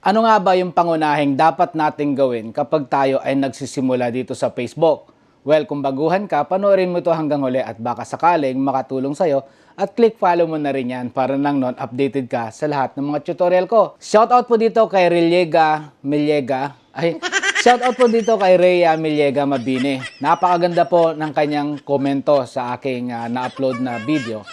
Ano nga ba yung pangunahing dapat nating gawin kapag tayo ay nagsisimula dito sa Facebook? Well, kung baguhan ka, panoorin mo ito hanggang huli at baka sakaling makatulong sa'yo at click follow mo na rin yan para nang updated ka sa lahat ng mga tutorial ko. Shoutout po dito kay Shoutout po dito kay Rhea Miliega Mabini. Napakaganda po ng kanyang komento sa aking na-upload na video.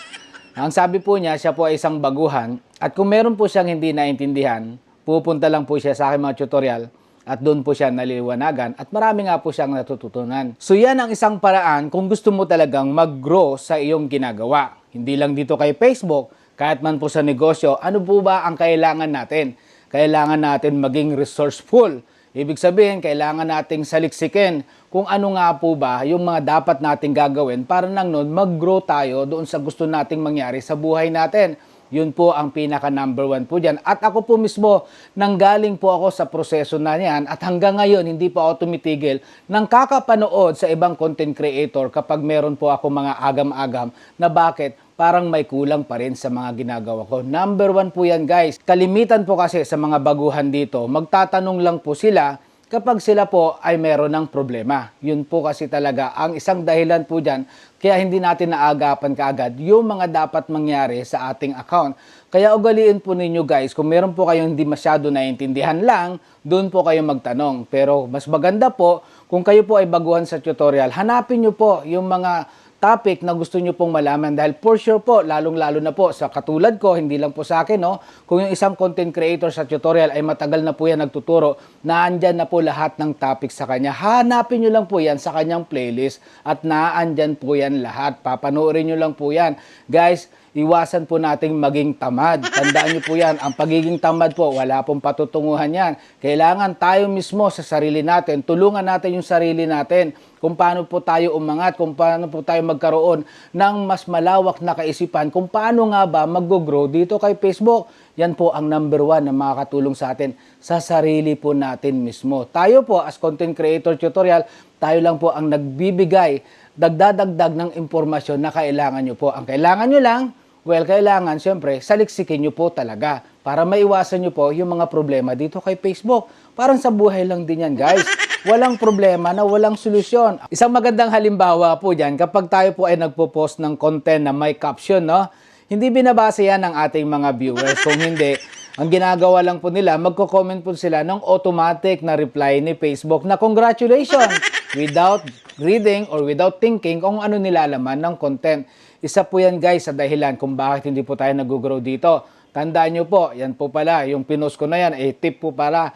Ang sabi po niya, siya po ay isang baguhan at kung meron po siyang hindi naintindihan, pupunta lang po siya sa aking mga tutorial at doon po siya naliliwanagan at marami nga po siyang natututunan. So yan ang isang paraan kung gusto mo talagang mag-grow sa iyong ginagawa. Hindi lang dito kay Facebook, kahit man po sa negosyo, ano po ba ang kailangan natin? Kailangan natin maging resourceful. Ibig sabihin, kailangan nating saliksikin kung ano nga po ba yung mga dapat nating gagawin para nang noon mag-grow tayo doon sa gusto nating mangyari sa buhay natin. Yun po ang pinaka number 1 po dyan. At ako po mismo, nanggaling po ako sa proseso na yan at hanggang ngayon hindi po ako tumitigil ng kakapanood sa ibang content creator kapag meron po ako mga agam-agam na bakit parang may kulang pa rin sa mga ginagawa ko. Number 1 po yan guys. Kalimitan po kasi sa mga baguhan dito, magtatanong lang po sila kapag sila po ay meron ng problema. Yun po kasi talaga ang isang dahilan po dyan kaya hindi natin naagapan kaagad yung mga dapat mangyari sa ating account. Kaya ugaliin po ninyo guys, kung meron po kayong hindi masyado naiintindihan lang, doon po kayo magtanong. Pero mas maganda po, kung kayo po ay baguhan sa tutorial, hanapin nyo po yung mga topic na gusto nyo pong malaman dahil for sure po, lalong-lalo na po sa katulad ko, hindi lang po sa akin, no? Kung yung isang content creator sa tutorial ay matagal na po yan nagtuturo, naandyan na po lahat ng topic sa kanya. Hanapin nyo lang po yan sa kanyang playlist at naandyan po yan lahat. Papanoorin nyo lang po yan. Guys, iwasan po nating maging tamad. Tandaan nyo po yan, ang pagiging tamad po, wala pong patutunguhan yan. Kailangan tayo mismo sa sarili natin, tulungan natin yung sarili natin kung paano po tayo umangat, kung paano po tayo magkaroon ng mas malawak na kaisipan, kung paano nga ba mag-grow dito kay Facebook. Yan po ang number 1 na makakatulong sa atin sa sarili po natin mismo. Tayo po as content creator tutorial, tayo lang po ang nagbibigay, dagdadagdag ng impormasyon na kailangan nyo po. Ang kailangan nyo lang, well, kailangan siyempre saliksikin nyo po talaga para maiwasan nyo po yung mga problema dito kay Facebook. Parang sa buhay lang din yan guys. Walang problema na walang solusyon. Isang magandang halimbawa po dyan, kapag tayo po ay nagpo-post ng content na may caption, no? Hindi binabasa yan ng ating mga viewers. Kung hindi, ang ginagawa lang po nila, magko-comment po sila ng automatic na reply ni Facebook na congratulations without reading or without thinking kung ano nilalaman ng content. Isa po yan guys sa dahilan kung bakit hindi po tayo nag-grow dito. Tandaan nyo po, yan po pala, yung pinost ko na yan, tip po para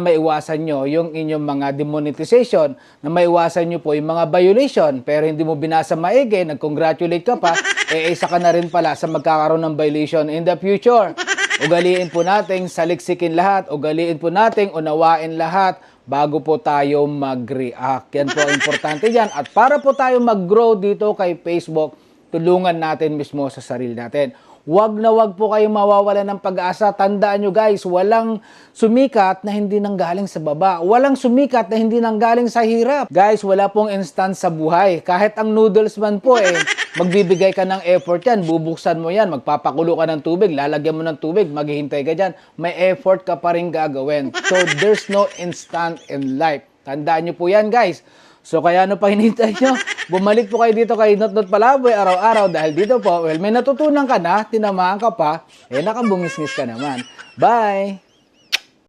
maiwasan nyo yung inyong mga demonetization, na maiwasan nyo po yung mga violation, pero hindi mo binasa maigi, nag-congratulate ka pa, isa ka na rin pala sa magkakaroon ng violation in the future. Ugaliin po nating saliksikin lahat, ugaliin po nating unawain lahat, bago po tayo mag-react. Yan po ang importante dyan. At para po tayo mag-grow dito kay Facebook, tulungan natin mismo sa sarili natin. Wag na wag po kayong mawawalan ng pag-asa. Tandaan nyo guys, walang sumikat na hindi nanggaling sa baba. Walang sumikat na hindi nanggaling sa hirap. Guys, wala pong instant sa buhay. Kahit ang noodles man po magbibigay ka ng effort yan. Bubuksan mo yan, magpapakulo ka ng tubig, lalagyan mo ng tubig, maghihintay ka dyan. May effort ka pa rin gagawin. So, there's no instant in life. Tandaan nyo po yan guys. So kaya ano pa hinintay nyo? Bumalik po kayo dito kay Not Palaboy araw-araw dahil dito po, well, may natutunan ka na, tinamaan ka pa, nakabungis-ngis ka naman. Bye!